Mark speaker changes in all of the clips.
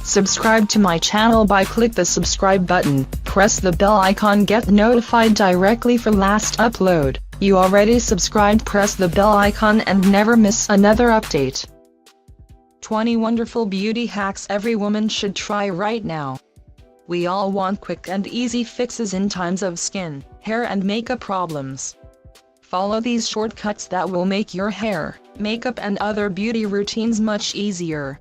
Speaker 1: Subscribe to my channel by click the subscribe button, press the bell icon, get notified directly for last upload. You already subscribed, press the bell icon and never miss another update. 20 wonderful beauty hacks every woman should try right now. We all want quick and easy fixes in times of skin, hair and makeup problems. Follow these shortcuts that will make your hair, makeup and other beauty routines much easier.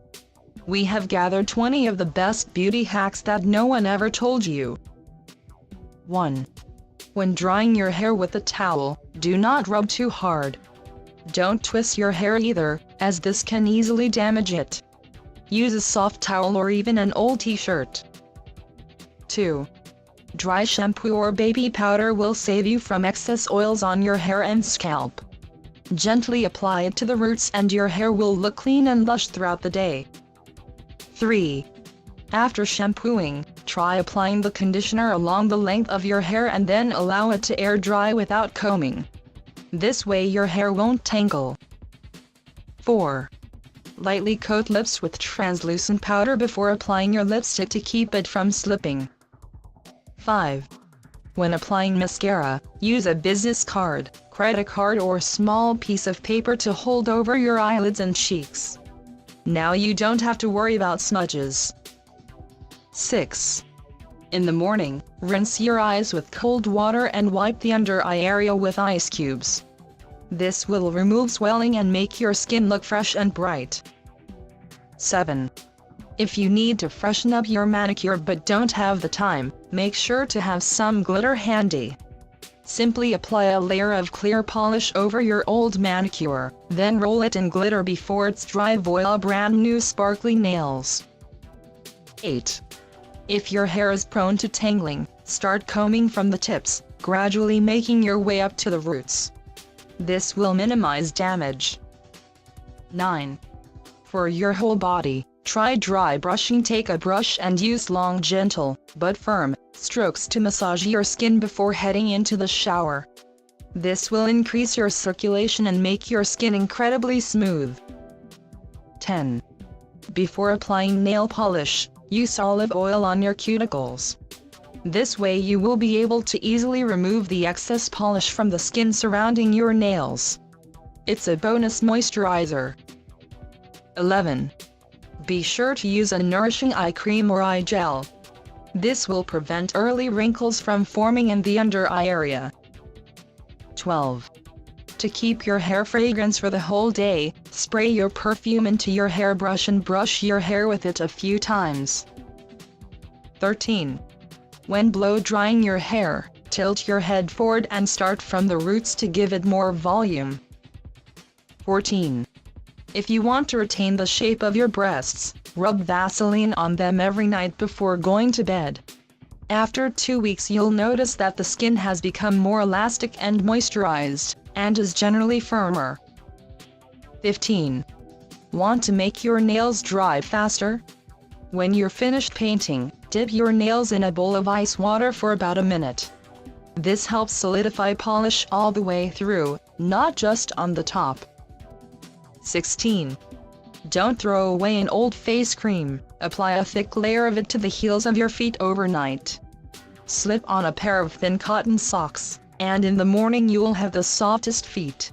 Speaker 1: We have gathered 20 of the best beauty hacks that no one ever told you. 1. When drying your hair with a towel, do not rub too hard. Don't twist your hair either, as this can easily damage it. Use a soft towel or even an old t-shirt. 2. Dry shampoo or baby powder will save you from excess oils on your hair and scalp. Gently apply it to the roots and your hair will look clean and lush throughout the day. 3. After shampooing, try applying the conditioner along the length of your hair and then allow it to air dry without combing. This way your hair won't tangle. 4. Lightly coat lips with translucent powder before applying your lipstick to keep it from slipping. 5. When applying mascara, use a business card, credit card or small piece of paper to hold over your eyelids and cheeks. Now you don't have to worry about smudges. 6. In the morning, rinse your eyes with cold water and wipe the under eye area with ice cubes. This will remove swelling and make your skin look fresh and bright. 7. If you need to freshen up your manicure but don't have the time, make sure to have some glitter handy. Simply apply a layer of clear polish over your old manicure, then roll it in glitter before it's dry. Voila, brand new sparkly nails. 8. If your hair is prone to tangling, start combing from the tips, gradually making your way up to the roots. This will minimize damage. 9. For your whole body, try dry brushing. Take a brush and use long, gentle, but firm, strokes to massage your skin before heading into the shower. This will increase your circulation and make your skin incredibly smooth. 10. Before applying nail polish, use olive oil on your cuticles. This way you will be able to easily remove the excess polish from the skin surrounding your nails. It's a bonus moisturizer. 11. Be sure to use a nourishing eye cream or eye gel. This will prevent early wrinkles from forming in the under eye area. 12. To keep your hair fragrance for the whole day, spray your perfume into your hairbrush and brush your hair with it a few times. 13. When blow drying your hair, tilt your head forward and start from the roots to give it more volume. 14. If you want to retain the shape of your breasts, rub Vaseline on them every night before going to bed. After 2 weeks you'll notice that the skin has become more elastic and moisturized, and is generally firmer. 15. Want to make your nails dry faster? When you're finished painting, dip your nails in a bowl of ice water for about a minute. This helps solidify polish all the way through, not just on the top. 16. Don't throw away an old face cream, apply a thick layer of it to the heels of your feet overnight. Slip on a pair of thin cotton socks, and in the morning you'll have the softest feet.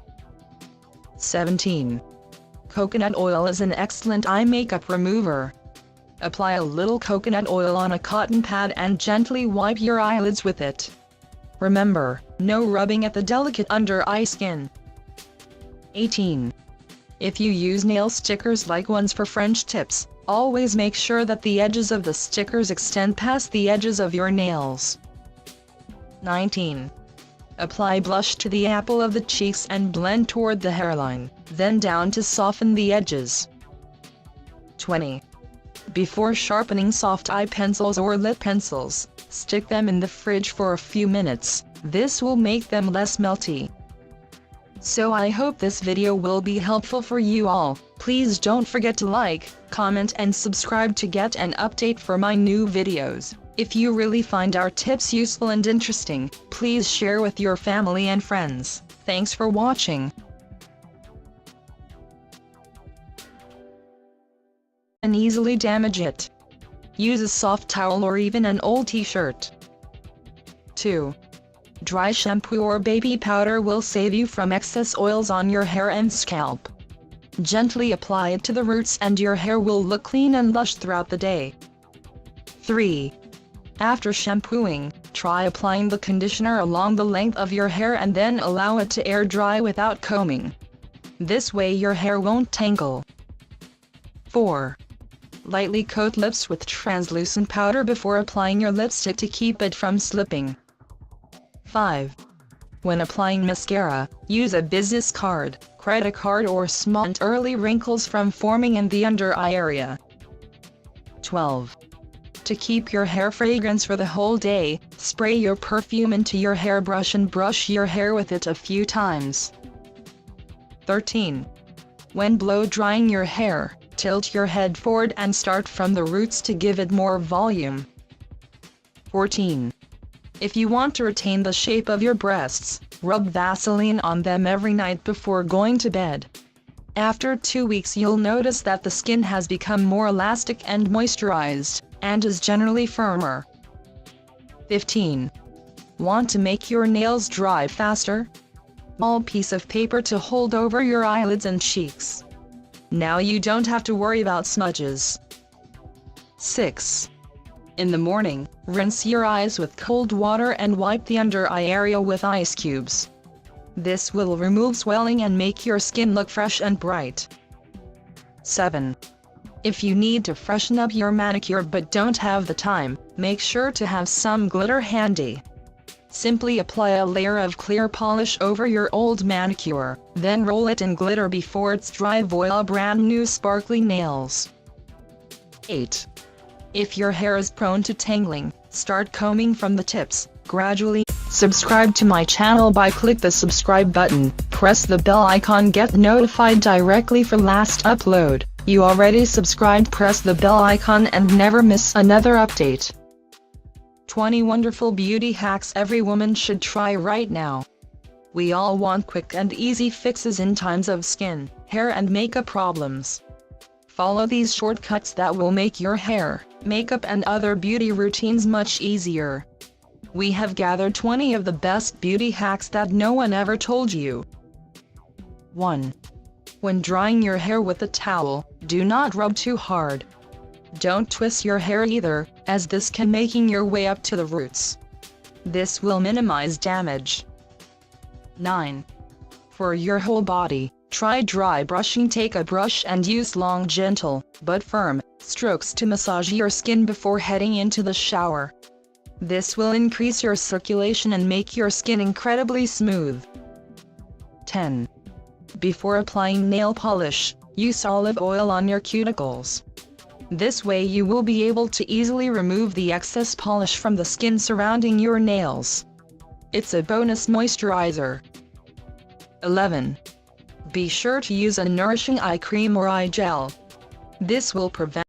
Speaker 1: 17. Coconut oil is an excellent eye makeup remover. Apply a little coconut oil on a cotton pad and gently wipe your eyelids with it. Remember, no rubbing at the delicate under eye skin. 18. If you use nail stickers like ones for French tips, always make sure that the edges of the stickers extend past the edges of your nails. 19. Apply blush to the apple of the cheeks and blend toward the hairline, then down to soften the edges. 20. Before sharpening soft eye pencils or lip pencils, stick them in the fridge for a few minutes. This will make them less melty. So I hope this video will be helpful for you all. Please don't forget to like, comment and subscribe to get an update for my new videos. If you really find our tips useful and interesting, please share with your family and friends. Thanks for watching. And easily damage it. use a soft towel or even an old t-shirt. 2. Dry shampoo or baby powder will save you from excess oils on your hair and scalp. Gently apply it to the roots and your hair will look clean and lush throughout the day. 3. After shampooing, try applying the conditioner along the length of your hair and then allow it to air dry without combing. This way your hair won't tangle. 4. Lightly coat lips with translucent powder before applying your lipstick to keep it from slipping. 5. When applying mascara, use a business card, credit card or small and early wrinkles from forming in the under eye area. 12. To keep your hair fragrance for the whole day, spray your perfume into your hairbrush and brush your hair with it a few times. 13. When blow drying your hair, tilt your head forward and start from the roots to give it more volume. 14. If you want to retain the shape of your breasts, rub Vaseline on them every night before going to bed. After 2 weeks you'll notice that the skin has become more elastic and moisturized, and is generally firmer. 15. Want to make your nails dry faster? Small piece of paper to hold over your eyelids and cheeks. Now you don't have to worry about smudges. 6. In the morning, rinse your eyes with cold water and wipe the under eye area with ice cubes. This will remove swelling and make your skin look fresh and bright. 7. If you need to freshen up your manicure but don't have the time, make sure to have some glitter handy. Simply apply a layer of clear polish over your old manicure, then roll it in glitter before it's dry. Voila, brand new sparkly nails. 8. If your hair is prone to tangling, start combing from the tips, gradually. Subscribe to my channel by click the subscribe button, press the bell icon, get notified directly for last upload. You already subscribed, press the bell icon and never miss another update. 20 wonderful beauty hacks every woman should try right now. We all want quick and easy fixes in times of skin, hair and makeup problems. Follow these shortcuts that will make your hair, makeup and other beauty routines much easier. We have gathered 20 of the best beauty hacks that no one ever told you. 1. When drying your hair with a towel, do not rub too hard. Don't twist your hair either, as this can making your way up to the roots. This will minimize damage. 9. For your whole body, try dry brushing. Take a brush and use long, gentle, but firm, strokes to massage your skin before heading into the shower. This will increase your circulation and make your skin incredibly smooth. 10. Before applying nail polish, use olive oil on your cuticles. This way you will be able to easily remove the excess polish from the skin surrounding your nails. It's a bonus moisturizer. 11. Be sure to use a nourishing eye cream or eye gel. This will prevent